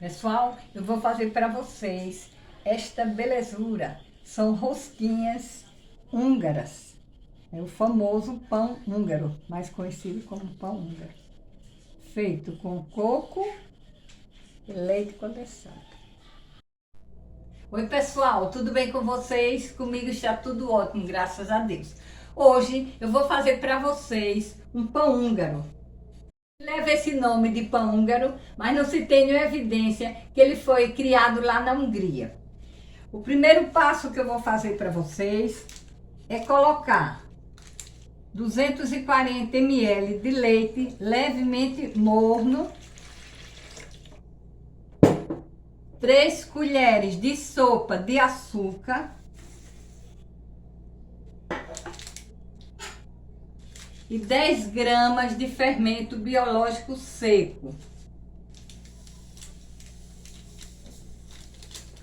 Pessoal, eu vou fazer para vocês esta belezura. São rosquinhas húngaras. É o famoso pão húngaro, mais conhecido como pão húngaro. Feito com coco e leite condensado. Oi pessoal, tudo bem com vocês? Comigo está tudo ótimo, graças a Deus. Hoje eu vou fazer para vocês um pão húngaro. Leva esse nome de pão húngaro, mas não se tem nenhuma evidência que ele foi criado lá na Hungria. O primeiro passo que eu vou fazer para vocês é colocar 240 ml de leite levemente morno, 3 colheres de sopa de açúcar e 10 gramas de fermento biológico seco.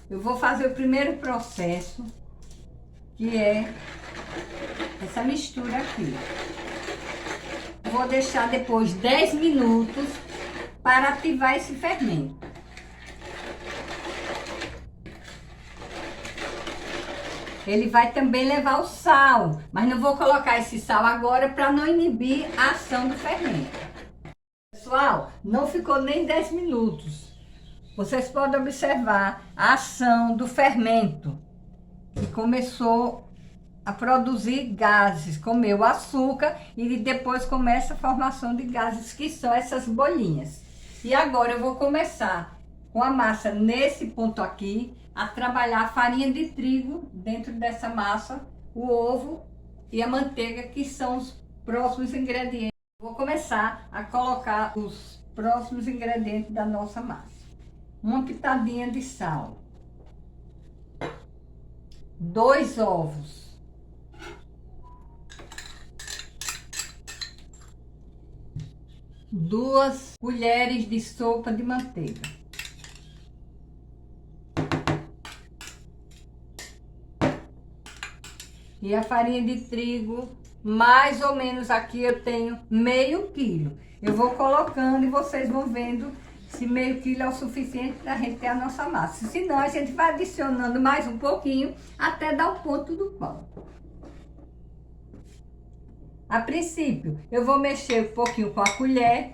Eu vou fazer o primeiro processo, que é essa mistura aqui. Vou deixar depois 10 minutos para ativar esse fermento. Ele vai também levar o sal, mas não vou colocar esse sal agora para não inibir a ação do fermento. Pessoal, não ficou nem 10 minutos. Vocês podem observar a ação do fermento, que começou a produzir gases, comeu açúcar e depois começa a formação de gases, que são essas bolinhas. E agora eu vou começar com a massa nesse ponto aqui, a trabalhar a farinha de trigo dentro dessa massa, o ovo e a manteiga, que são os próximos ingredientes. Vou começar a colocar os próximos ingredientes da nossa massa. Uma pitadinha de sal, 2 ovos, 2 colheres de sopa de manteiga, e a farinha de trigo, mais ou menos aqui eu tenho meio quilo. Eu vou colocando e vocês vão vendo se meio quilo é o suficiente para a gente ter a nossa massa. Senão a gente vai adicionando mais um pouquinho até dar o ponto do pão. A princípio eu vou mexer um pouquinho com a colher,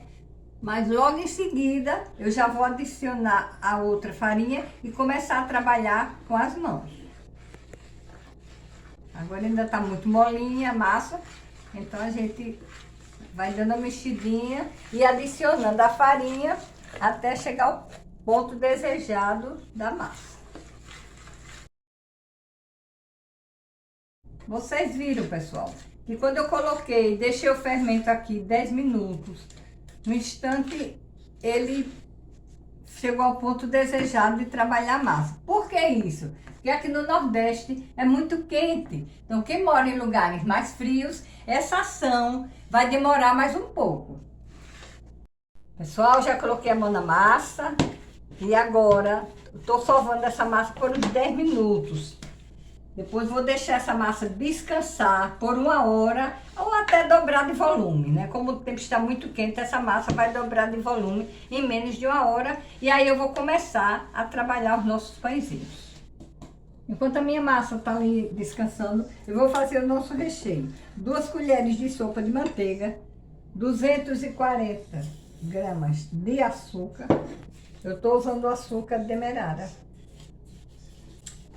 mas logo em seguida eu já vou adicionar a outra farinha e começar a trabalhar com as mãos. Agora ainda tá muito molinha a massa, então a gente vai dando uma mexidinha e adicionando a farinha até chegar ao ponto desejado da massa. Vocês viram, pessoal, que quando eu coloquei, deixei o fermento aqui 10 minutos, no instante ele chegou ao ponto desejado de trabalhar a massa. Por que isso? Porque aqui no Nordeste é muito quente. Então, quem mora em lugares mais frios, essa ação vai demorar mais um pouco. Pessoal, já coloquei a mão na massa e agora estou sovando essa massa por uns 10 minutos. Depois vou deixar essa massa descansar por 1 hora ou até dobrar de volume, né? Como o tempo está muito quente, essa massa vai dobrar de volume em menos de 1 hora. E aí eu vou começar a trabalhar os nossos pãezinhos. Enquanto a minha massa está ali descansando, eu vou fazer o nosso recheio. 2 colheres de sopa de manteiga, 240 gramas de açúcar. Eu estou usando o açúcar demerara.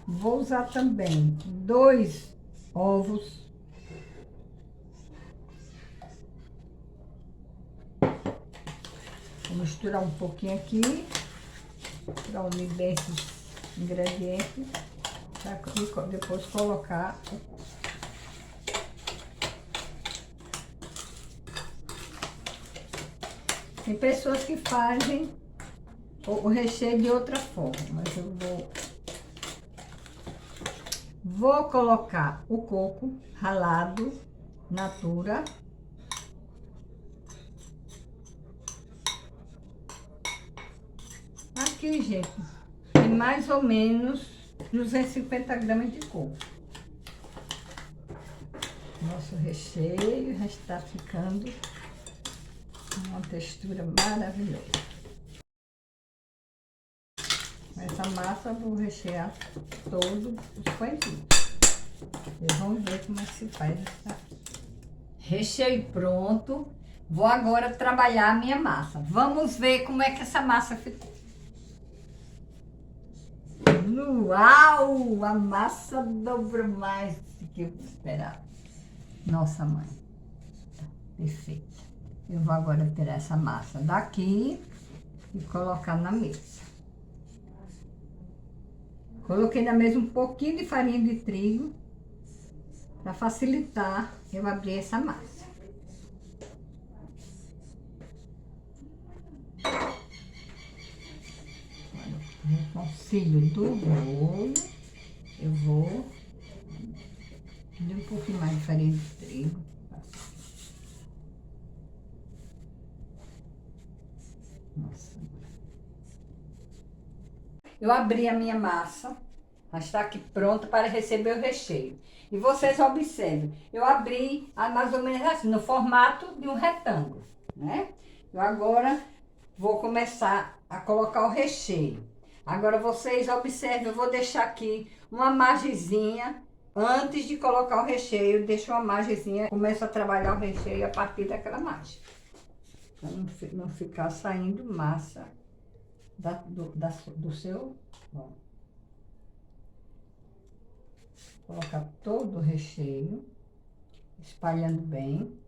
Vou usar também 2 ovos. Vou misturar um pouquinho aqui para unir bem esses ingredientes, para depois colocar o coco. Tem pessoas que fazem o recheio de outra forma, mas eu vou colocar o coco ralado, natura. Aqui, gente, tem mais ou menos 250 gramas de coco. Nosso recheio já está ficando uma textura maravilhosa. Essa massa eu vou rechear todos os pãezinhos. Vocês vão ver como é que se faz essa. Recheio pronto. Vou agora trabalhar a minha massa. Vamos ver como é que essa massa ficou. Uau! A massa dobrou mais do que eu esperava. Nossa, mãe. Tá perfeita. Eu vou agora tirar essa massa daqui e colocar na mesa. Coloquei na mesa um pouquinho de farinha de trigo para facilitar eu abrir essa massa. Com o auxílio do bolo, eu vou dar um pouquinho mais de farinha de trigo. Nossa. Eu abri a minha massa, ela está aqui pronta para receber o recheio. E vocês observem, eu abri mais ou menos assim, no formato de um retângulo, né? Eu agora vou começar a colocar o recheio. Agora vocês observem, eu vou deixar aqui uma margenzinha. Antes de colocar o recheio, eu deixo uma margenzinha, começo a trabalhar o recheio a partir daquela margem. Para não ficar saindo massa do seu... Bom. Colocar todo o recheio, espalhando bem.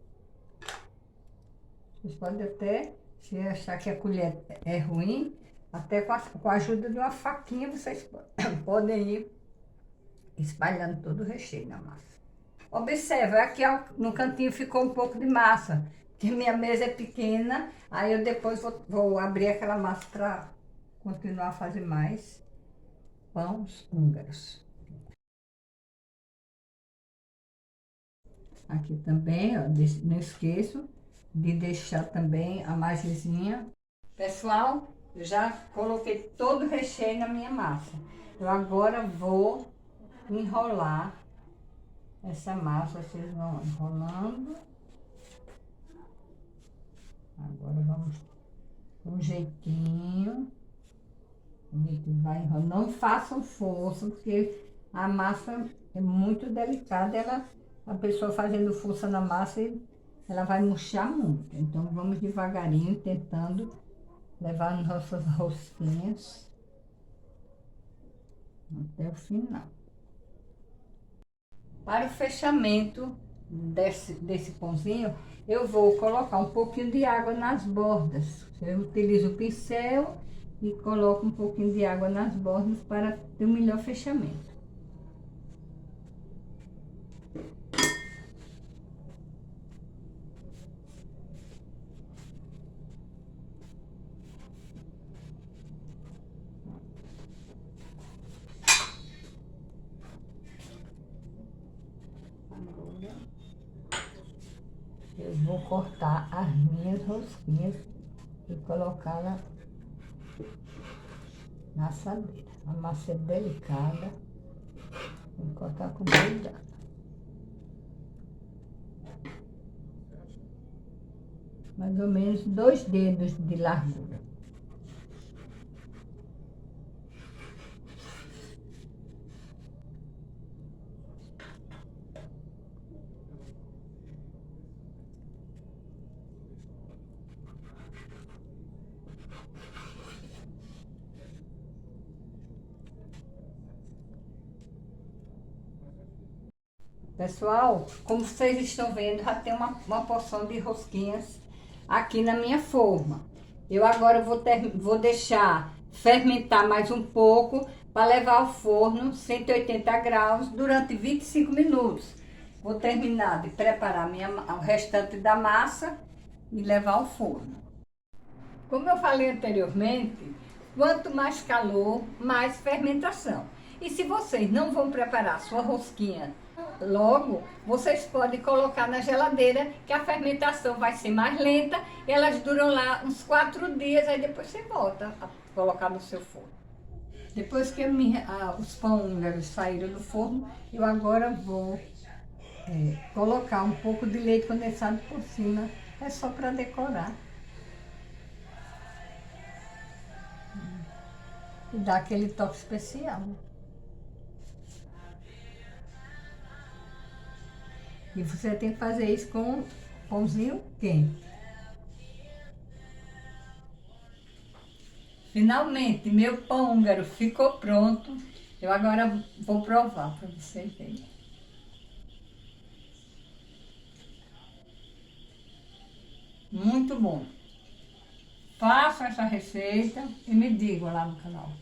Vocês podem até, se achar que a colher é ruim, até com a ajuda de uma faquinha, vocês podem ir espalhando todo o recheio na massa. Observa, aqui no cantinho ficou um pouco de massa, porque minha mesa é pequena, aí eu depois vou abrir aquela massa para continuar a fazer mais pães húngaros. Aqui também, ó, não esqueço de deixar também a margenzinha. Pessoal, eu já coloquei todo o recheio na minha massa. Eu agora vou enrolar essa massa, vocês vão enrolando. Agora vamos com um jeitinho. A gente vai enrolando. Não façam força, porque a massa é muito delicada. A pessoa fazendo força na massa, ela vai murchar muito. Então vamos devagarinho, tentando levar as nossas rosquinhas até o final. Para o fechamento desse pãozinho, eu vou colocar um pouquinho de água nas bordas. Eu utilizo o pincel e coloco um pouquinho de água nas bordas para ter um melhor fechamento. Eu vou cortar as minhas rosquinhas e colocá-la na assadeira. A massa é delicada, tem que cortar com cuidado. Mais ou menos 2 dedos de largura. Pessoal, como vocês estão vendo, já tem uma porção de rosquinhas aqui na minha forma. Eu agora vou deixar fermentar mais um pouco para levar ao forno 180 graus durante 25 minutos. Vou terminar de preparar o restante da massa e levar ao forno. Como eu falei anteriormente, quanto mais calor, mais fermentação. E se vocês não vão preparar sua rosquinha logo, vocês podem colocar na geladeira, que a fermentação vai ser mais lenta. Elas duram lá uns 4 dias, aí depois você volta a colocar no seu forno. Depois que os pão húngaros saíram do forno, eu agora vou colocar um pouco de leite condensado por cima. É só para decorar. e dá aquele toque especial. E você tem que fazer isso com pãozinho quente. Finalmente, meu pão húngaro ficou pronto. Eu agora vou provar para vocês verem. Muito bom. Façam essa receita e me digam lá no canal.